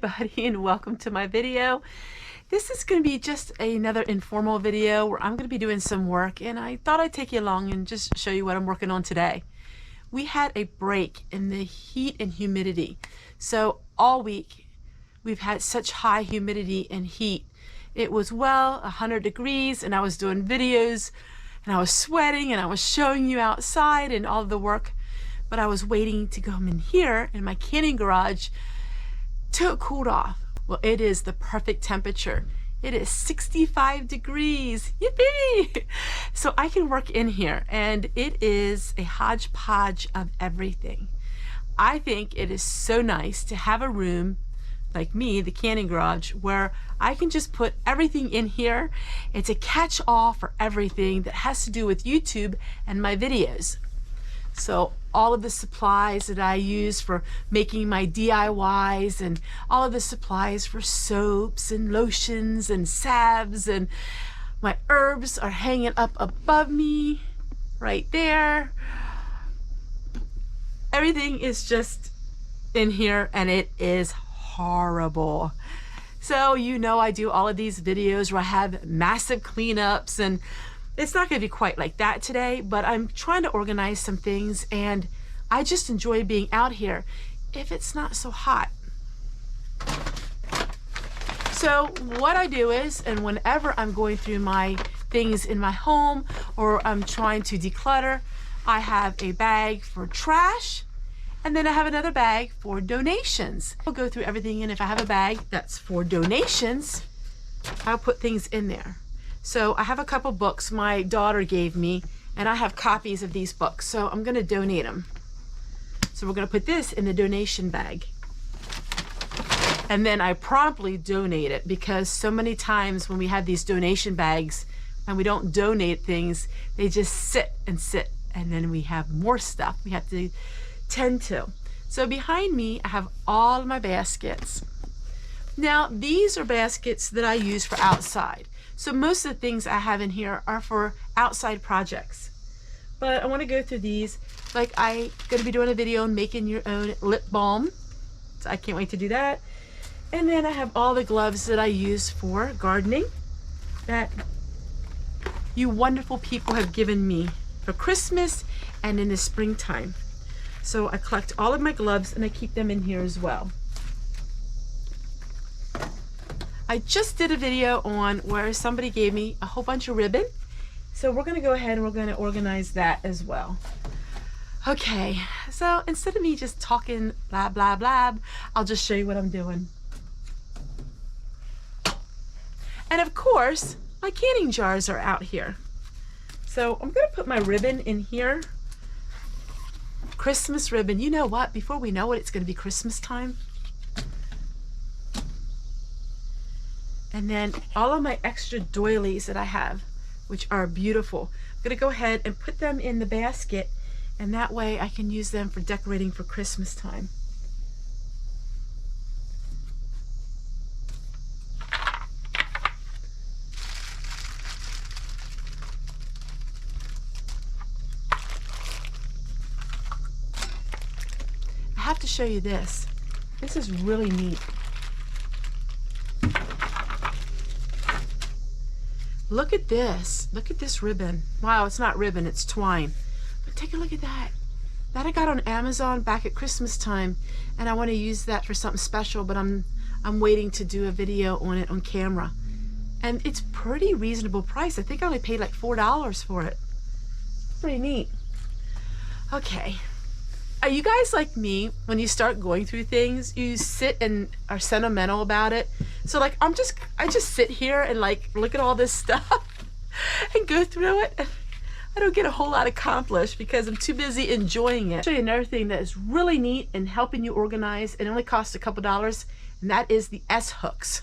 everybody, and welcome to my video. This is going to be just another informal video where I'm going to be doing some work, and I thought I'd take you along and just show you what I'm working on today. We had a break in the heat and humidity. So all week we've had such high humidity and heat. It was 100 degrees, and I was doing videos and I was sweating and I was showing you outside and all of the work, but I was waiting to come in here in my canning garage till it cooled off. Well, it is the perfect temperature. It is 65 degrees. Yippee! So I can work in here, and it is a hodgepodge of everything. I think it is so nice to have a room like me, the canning garage, where I can just put everything in here. It's a catch-all for everything that has to do with YouTube and my videos. So all of the supplies that I use for making my DIYs, and all of the supplies for soaps and lotions and salves, and my herbs are hanging up above me right there. Everything is just in here, and it is horrible. So you know, I do all of these videos where I have massive cleanups, and it's not going to be quite like that today, but I'm trying to organize some things, and I just enjoy being out here if it's not so hot. So what I do is, and whenever I'm going through my things in my home or I'm trying to declutter, I have a bag for trash, and then I have another bag for donations. I'll go through everything, and if I have a bag that's for donations, I'll put things in there. So I have a couple books my daughter gave me, and I have copies of these books, so I'm going to donate them. So we're going to put this in the donation bag. And then I promptly donate it, because so many times when we have these donation bags and we don't donate things, they just sit, and then we have more stuff we have to tend to. So behind me I have all of my baskets. Now these are baskets that I use for outside. So most of the things I have in here are for outside projects. But I want to go through these. Like, I'm going to be doing a video on making your own lip balm. So I can't wait to do that. And then I have all the gloves that I use for gardening that you wonderful people have given me for Christmas and in the springtime. So I collect all of my gloves, and I keep them in here as well. I just did a video on where somebody gave me a whole bunch of ribbon. So we're going to go ahead and we're going to organize that as well. Okay, so instead of me just talking blah, blah, blah, I'll just show you what I'm doing. And of course, my canning jars are out here. So I'm going to put my ribbon in here. Christmas ribbon. You know what? Before we know it, it's going to be Christmas time. And then all of my extra doilies that I have, which are beautiful, I'm going to go ahead and put them in the basket, and that way I can use them for decorating for Christmas time. I have to show you this. This is really neat. Look at this. Look at this ribbon. Wow, it's not ribbon, it's twine. But take a look at that. That I got on Amazon back at Christmas time, and I want to use that for something special, but I'm waiting to do a video on it on camera. And it's pretty reasonable price. I think I only paid like $4 for it. Pretty neat. Okay. Are you guys like me? When you start going through things, you sit and are sentimental about it. So like, I just sit here and like look at all this stuff and go through it. I don't get a whole lot accomplished because I'm too busy enjoying it. I'll show you another thing that is really neat and helping you organize. It only costs a couple dollars, and that is the S hooks.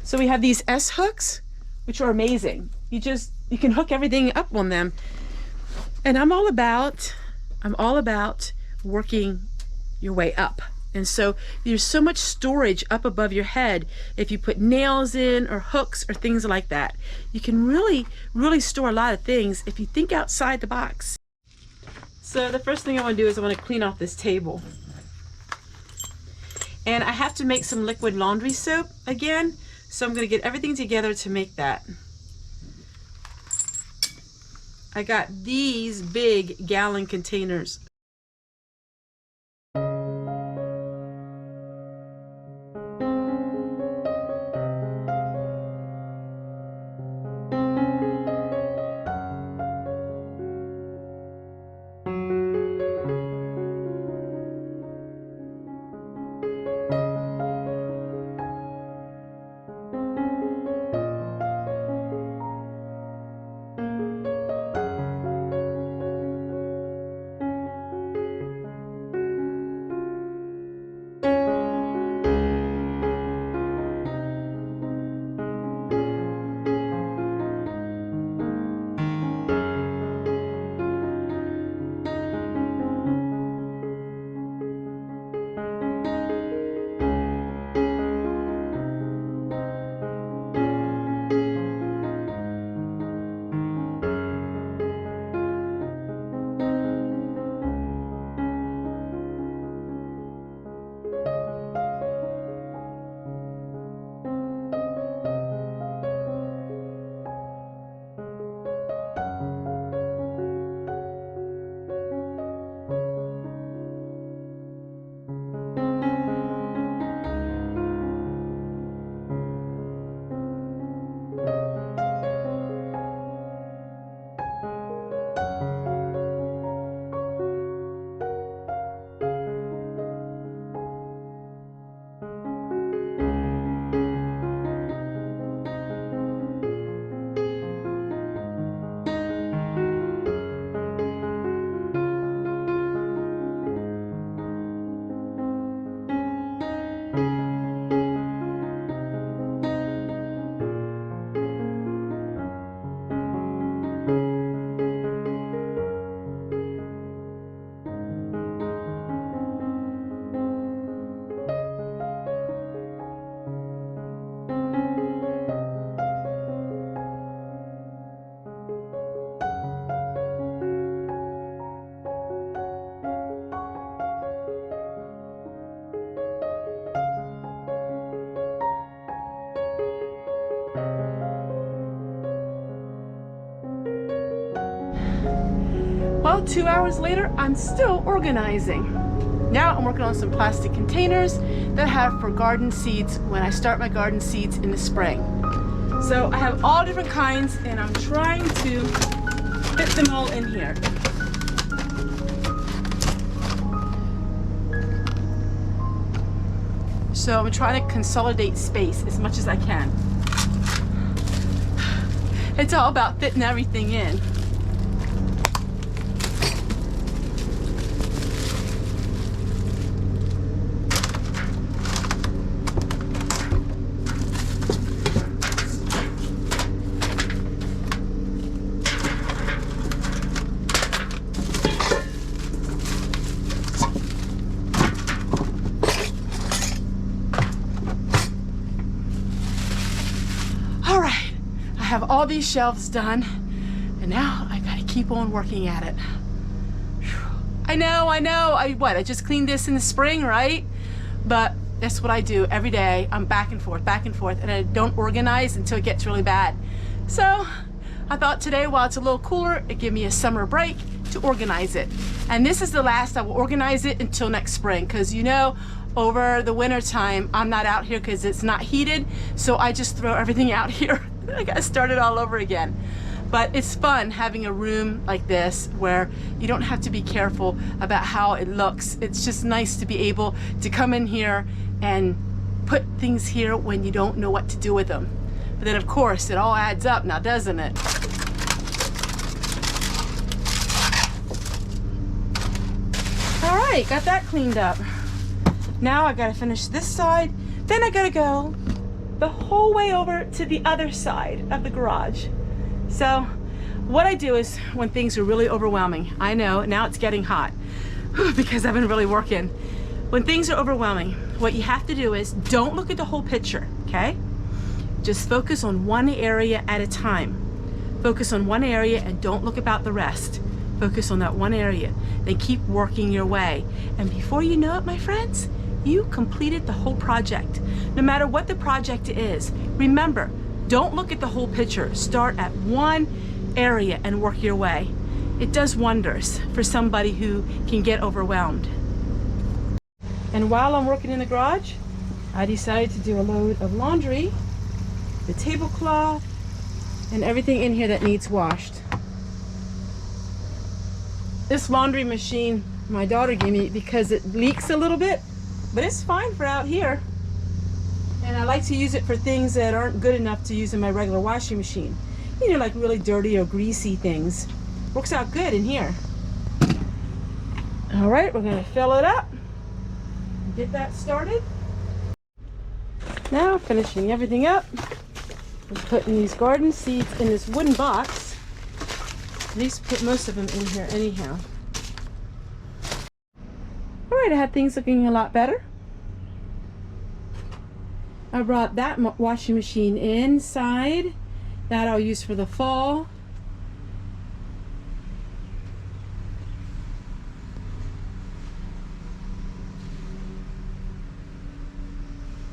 So we have these S hooks, which are amazing. You can hook everything up on them. And I'm all about working your way up. And so there's so much storage up above your head. If you put nails in or hooks or things like that, you can really store a lot of things if you think outside the box. So the first thing I want to do is I want to clean off this table. And I have to make some liquid laundry soap again, so I'm gonna get everything together to make that. I got these big gallon containers. Well, 2 hours later, I'm still organizing. Now I'm working on some plastic containers that I have for garden seeds when I start my garden seeds in the spring. So I have all different kinds and I'm trying to fit them all in here. So I'm trying to consolidate space as much as I can. It's all about fitting everything in. Have all these shelves done and now I gotta keep on working at it. I know, I just cleaned this in the spring, right? But that's what I do every day. I'm back and forth, and I don't organize until it gets really bad. So I thought today, while it's a little cooler, it'd give me a summer break to organize it. And this is the last I will organize it until next spring, because you know, over the winter time, I'm not out here because it's not heated, so I just throw everything out here. I gotta start it all over again. But it's fun having a room like this where you don't have to be careful about how it looks. It's just nice to be able to come in here and put things here when you don't know what to do with them. But then of course it all adds up now, doesn't it? All right, got that cleaned up. Now I gotta finish this side, then I gotta go the whole way over to the other side of the garage. So what I do is when things are really overwhelming, I know now it's getting hot because I've been really working. When things are overwhelming, what you have to do is don't look at the whole picture, okay? Just focus on one area at a time. Focus on one area and don't look about the rest. Focus on that one area, then keep working your way. And before you know it, my friends, you completed the whole project. No matter what the project is, remember, don't look at the whole picture. Start at one area and work your way. It does wonders for somebody who can get overwhelmed. And while I'm working in the garage, I decided to do a load of laundry, the tablecloth, and everything in here that needs washed. This laundry machine my daughter gave me because it leaks a little bit, but it's fine for out here. And I like to use it for things that aren't good enough to use in my regular washing machine. You know, like really dirty or greasy things. Works out good in here. All right, we're gonna fill it up. Get that started. Now, finishing everything up. I'm putting these garden seeds in this wooden box. At least put most of them in here anyhow. All right, I have things looking a lot better. I brought that washing machine inside. That I'll use for the fall.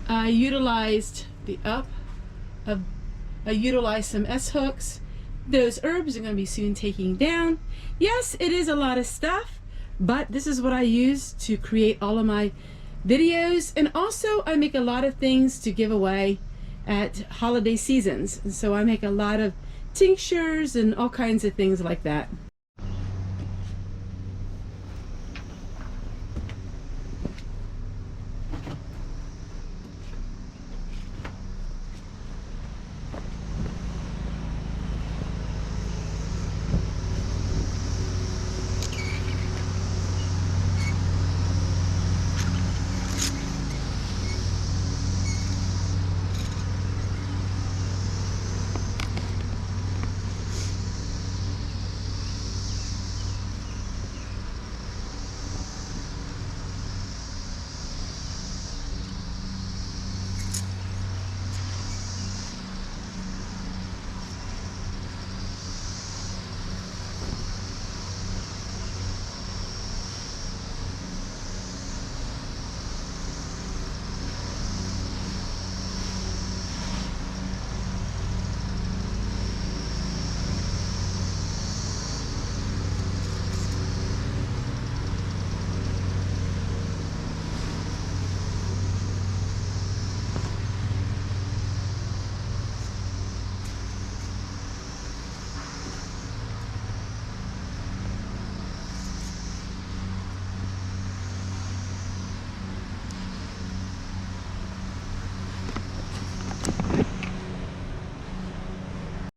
I utilized I utilized some S-hooks. Those herbs are going to be soon taking down. Yes, it is a lot of stuff, but this is what I use to create all of my videos, and also I make a lot of things to give away at holiday seasons, and so I make a lot of tinctures and all kinds of things like that.